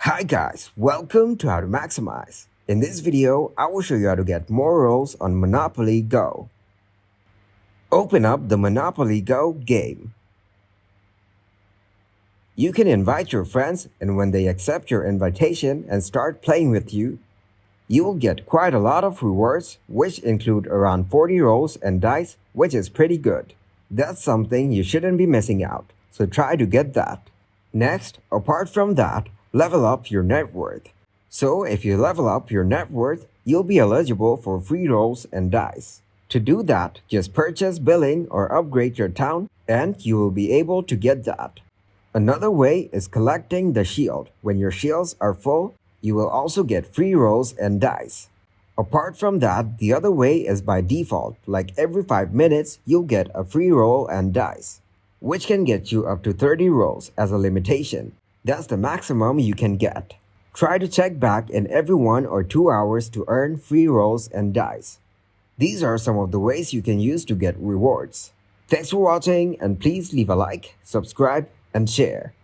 Hi guys, welcome to How to Maximize. In this video, I will show you how to get more rolls on Monopoly Go. Open up the Monopoly Go game. You can invite your friends, and when they accept your invitation and start playing with you, you will get quite a lot of rewards, which include around 40 rolls and dice, which is pretty good. That's something you shouldn't be missing out, so try to get that. Next, apart from that, level up your net worth. So if you level up your net worth, you'll be eligible for free rolls and dice. To do that, just purchase billing or upgrade your town, and you will be able to get that. Another way is collecting the shield. When your shields are full, you will also get free rolls and dice. Apart from that, the other way is by default, like every 5 minutes you'll get a free roll and dice, which can get you up to 30 rolls as a limitation. That's the maximum you can get. Try to check back in every 1 or 2 hours to earn free rolls and dice. These are some of the ways you can use to get rewards. Thanks for watching, and please leave a like, subscribe, and share.